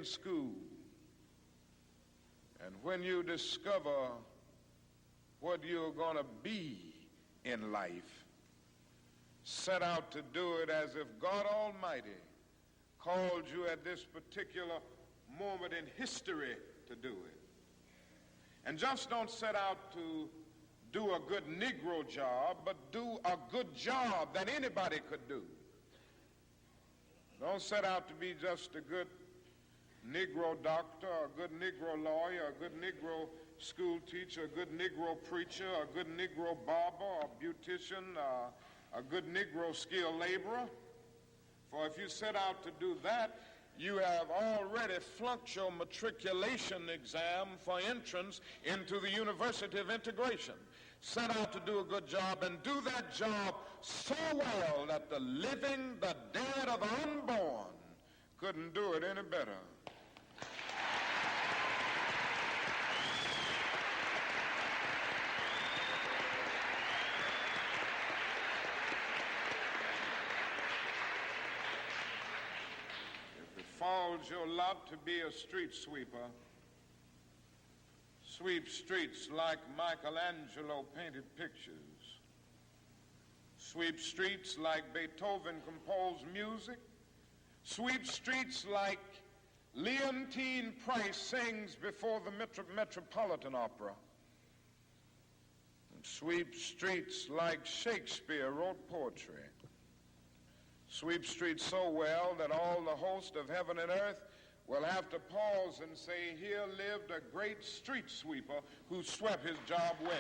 school, and when you discover what you're going to be in life, set out to do it as if God Almighty called you at this particular moment in history to do it. And just don't set out to do a good Negro job, but do a good job that anybody could do. Don't set out to be just a good Negro doctor, a good Negro lawyer, a good Negro school teacher, a good Negro preacher, a good Negro barber, a beautician, a good Negro skilled laborer. For if you set out to do that, you have already flunked your matriculation exam for entrance into the University of Integration. Set out to do a good job and do that job so well that the living, the dead, or the unborn couldn't do it any better. Falls your lot to be a street sweeper, sweep streets like Michelangelo painted pictures, sweep streets like Beethoven composed music, sweep streets like Leontine Price sings before the Metropolitan Opera, and sweep streets like Shakespeare wrote poetry. Sweep streets so well that all the host of heaven and earth will have to pause and say, here lived a great street sweeper who swept his job well.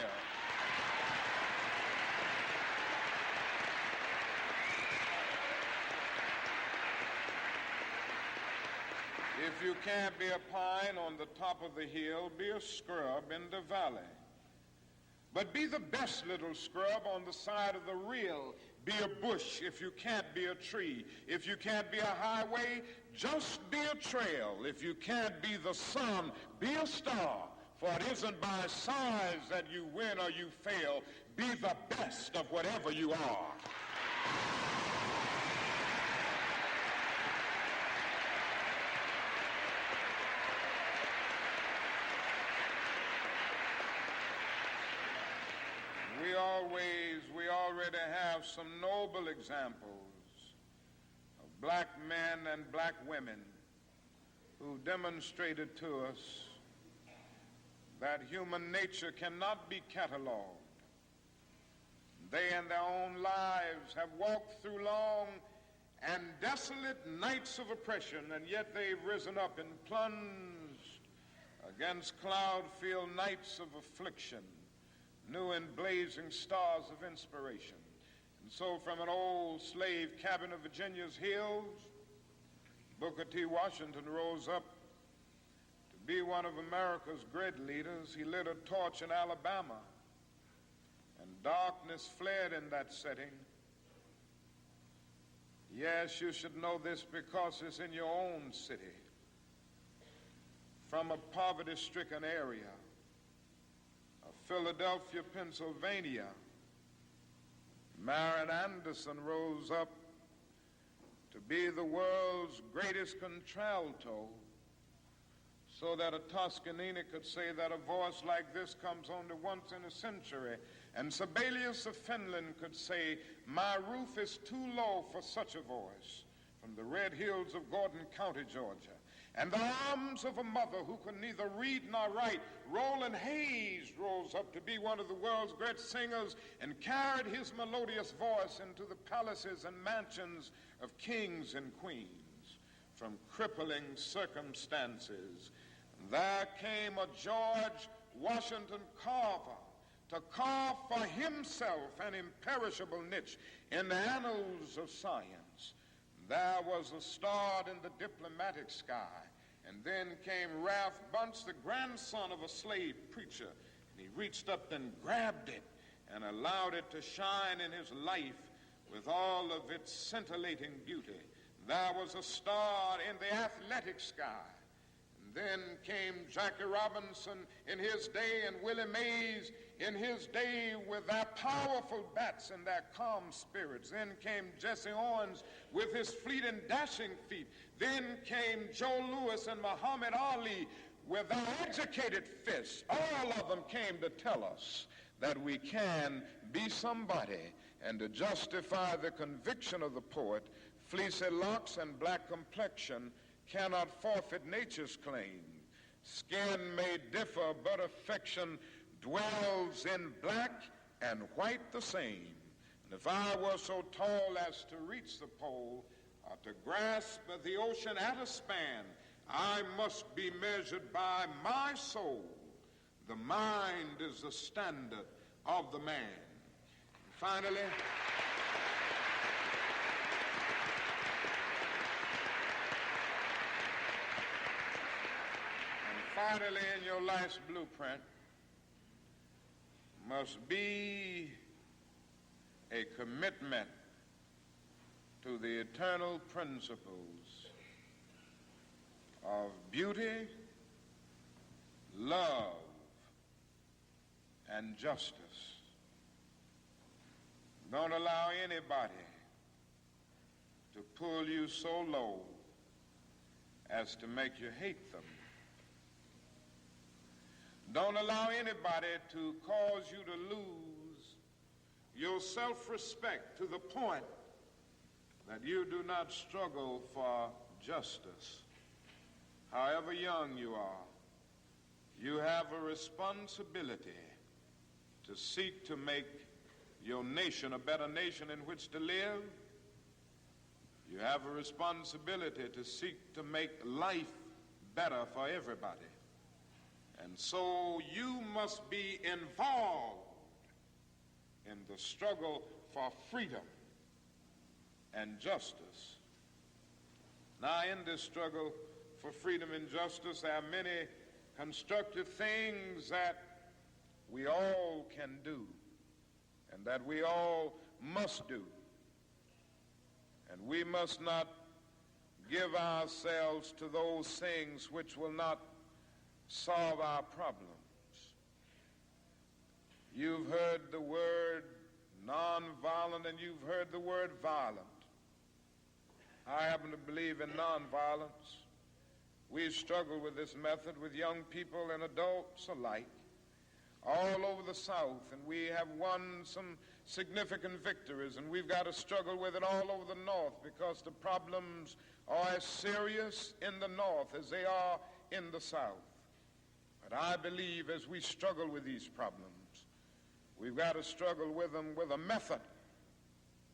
If you can't be a pine on the top of the hill, be a scrub in the valley. But be the best little scrub on the side of the rill. Be a bush if you can't be a tree. If you can't be a highway, just be a trail. If you can't be the sun, be a star. For it isn't by size that you win or you fail. Be the best of whatever you are. We already have some noble examples of black men and black women who demonstrated to us that human nature cannot be cataloged. They in their own lives have walked through long and desolate nights of oppression, and yet they've risen up and plunged against cloud-filled nights of affliction, new and blazing stars of inspiration. And so from an old slave cabin of Virginia's hills, Booker T. Washington rose up to be one of America's great leaders. He lit a torch in Alabama, and darkness fled in that setting. Yes, you should know this because it's in your own city. From a poverty-stricken area of Philadelphia, Pennsylvania, Marian Anderson rose up to be the world's greatest contralto, so that a Toscanini could say that a voice like this comes only once in a century. And Sibelius of Finland could say, my roof is too low for such a voice, from the red hills of Gordon County, Georgia. And the arms of a mother who could neither read nor write, Roland Hayes rose up to be one of the world's great singers and carried his melodious voice into the palaces and mansions of kings and queens. From crippling circumstances, there came a George Washington Carver to carve for himself an imperishable niche in the annals of science. There was a star in the diplomatic sky. And then came Ralph Bunce, the grandson of a slave preacher. And he reached up and grabbed it and allowed it to shine in his life with all of its scintillating beauty. There was a star in the athletic sky. And Then came Jackie Robinson in his day, and Willie Mays in his day with their powerful bats and their calm spirits. Then came Jesse Owens with his fleet and dashing feet. Then came Joe Louis and Muhammad Ali with their educated fists. All of them came to tell us that we can be somebody, and to justify the conviction of the poet, fleecy locks and black complexion cannot forfeit nature's claim. Skin may differ, but affection dwells in black and white the same. And if I were so tall as to reach the pole, or to grasp the ocean at a span, I must be measured by my soul. The mind is the standard of the man. And finally, in your life's blueprint must be a commitment to the eternal principles of beauty, love, and justice. Don't allow anybody to pull you so low as to make you hate them. Don't allow anybody to cause you to lose your self-respect to the point that you do not struggle for justice. However young you are, you have a responsibility to seek to make your nation a better nation in which to live. You have a responsibility to seek to make life better for everybody. And so you must be involved in the struggle for freedom and justice. Now, in this struggle for freedom and justice, there are many constructive things that we all can do and that we all must do. And we must not give ourselves to those things which will not solve our problems. You've heard the word nonviolent and you've heard the word violent. I happen to believe in nonviolence. We struggle with this method with young people and adults alike all over the South, and we have won some significant victories, and we've got to struggle with it all over the North because the problems are as serious in the North as they are in the South. But I believe as we struggle with these problems, we've got to struggle with them with a method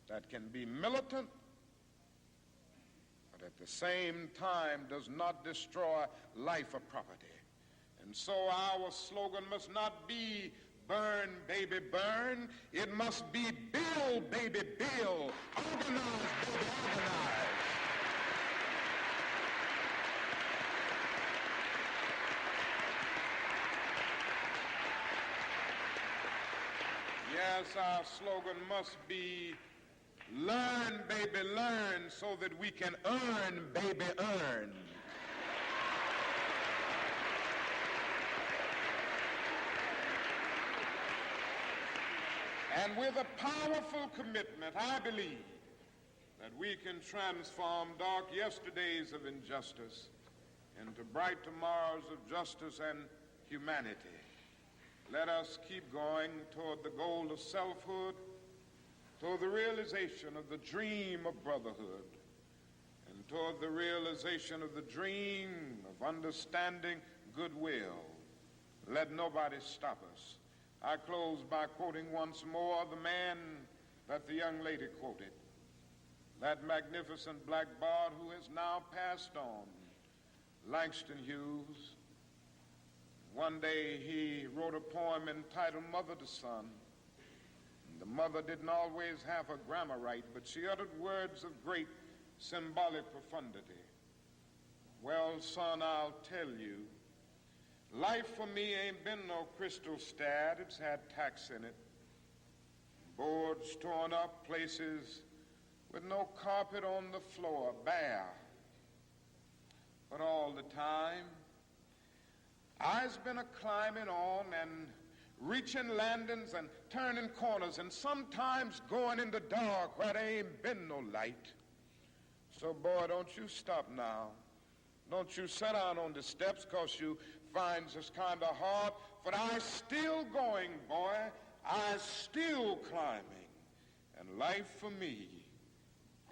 that can be militant, but at the same time does not destroy life or property. And so our slogan must not be burn, baby, burn. It must be build, baby, build. Organize, baby, organize. Yes, our slogan must be learn, baby, learn, so that we can earn, baby, earn. And with a powerful commitment, I believe that we can transform dark yesterdays of injustice into bright tomorrows of justice and humanity. Let us keep going toward the goal of selfhood, toward the realization of the dream of brotherhood, and toward the realization of the dream of understanding goodwill. Let nobody stop us. I close by quoting once more the man that the young lady quoted, that magnificent black bard who has now passed on, Langston Hughes. One day he wrote a poem entitled Mother to Son. The mother didn't always have her grammar right, but she uttered words of great symbolic profundity. Well, son, I'll tell you, life for me ain't been no crystal stad. It's had tacks in it. Boards torn up, places with no carpet on the floor, bare. But all the time, I's been a climbing on and reaching landings and turning corners and sometimes going in the dark where there ain't been no light. So, boy, don't you stop now. Don't you sit down on the steps because you find this kind of hard. But I's still going, boy. I's still climbing. And life for me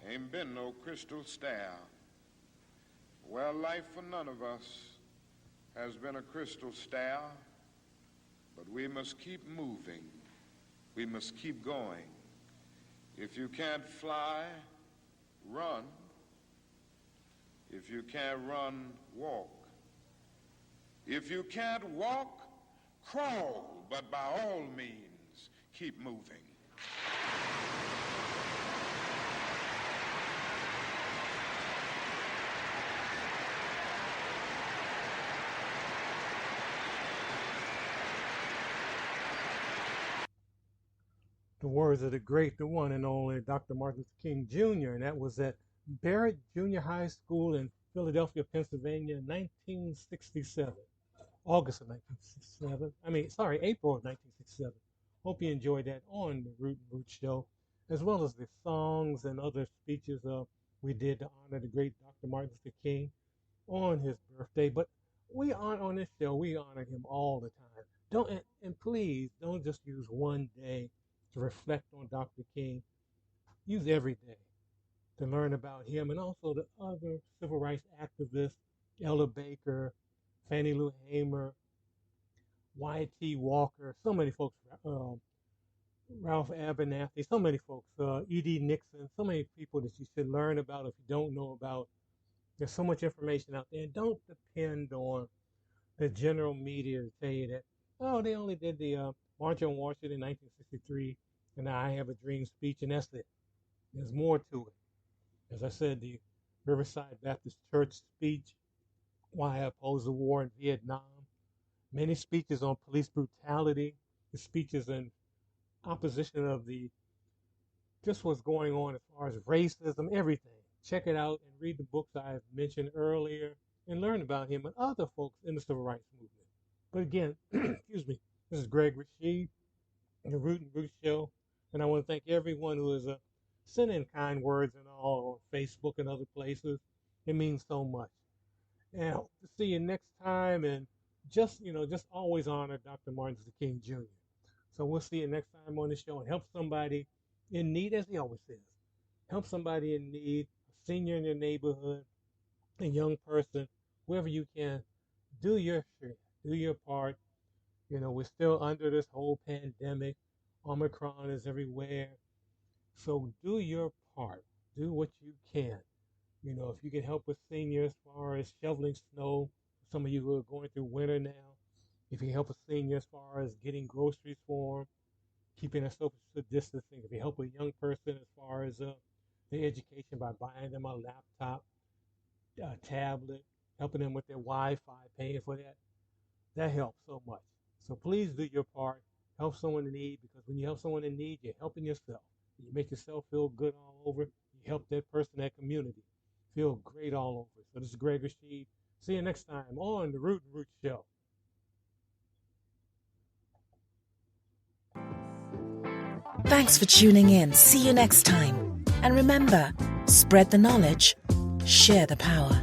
ain't been no crystal stair. Well, life for none of us has been a crystal stair. But we must keep moving. We must keep going. If you can't fly, run. If you can't run, walk. If you can't walk, crawl. But by all means, keep moving. The words of the great, the one and only Dr. Martin Luther King Jr., and that was at Barrett Junior High School in Philadelphia, Pennsylvania, 1967. April of 1967. Hope you enjoyed that on the Root and Root Show, as well as the songs and other speeches we did to honor the great Dr. Martin Luther King on his birthday. But we on this show, we honor him all the time. And please don't just use one day to reflect on Dr. King. Use every day to learn about him and also the other civil rights activists, Ella Baker, Fannie Lou Hamer, Y.T. Walker, so many folks, Ralph Abernathy, so many folks, E.D. Nixon, so many people that you should learn about if you don't know about. There's so much information out there. And don't depend on the general media to tell you that, oh, they only did the March on Washington in 1963 and the I Have a Dream speech, and that's it. There's more to it. As I said, the Riverside Baptist Church speech, why I oppose the war in Vietnam, many speeches on police brutality, the speeches in opposition of just what's going on as far as racism, everything. Check it out and read the books I've mentioned earlier and learn about him and other folks in the civil rights movement. But again, excuse me, this is Greg Rashid, the Root and Root Show, and I want to thank everyone who has sent in kind words and all on Facebook and other places. It means so much. And I hope to see you next time, and just always honor Dr. Martin Luther King Jr. So we'll see you next time on the show and help somebody in need, as he always says. Help somebody in need, a senior in your neighborhood, a young person, whoever you can. Do your share, do your part. We're still under this whole pandemic. Omicron is everywhere. So do your part. Do what you can. If you can help with seniors as far as shoveling snow, some of you who are going through winter now, if you can help a senior as far as getting groceries for them, keeping a social distancing, if you help a young person as far as their education by buying them a laptop, a tablet, helping them with their Wi-Fi, paying for that, that helps so much. So please do your part. Help someone in need, because when you help someone in need, you're helping yourself. You make yourself feel good all over. You help that person, that community, feel great all over. So this is Greg Rashid. See you next time on the Root and Root Show. Thanks for tuning in. See you next time. And remember, spread the knowledge, share the power.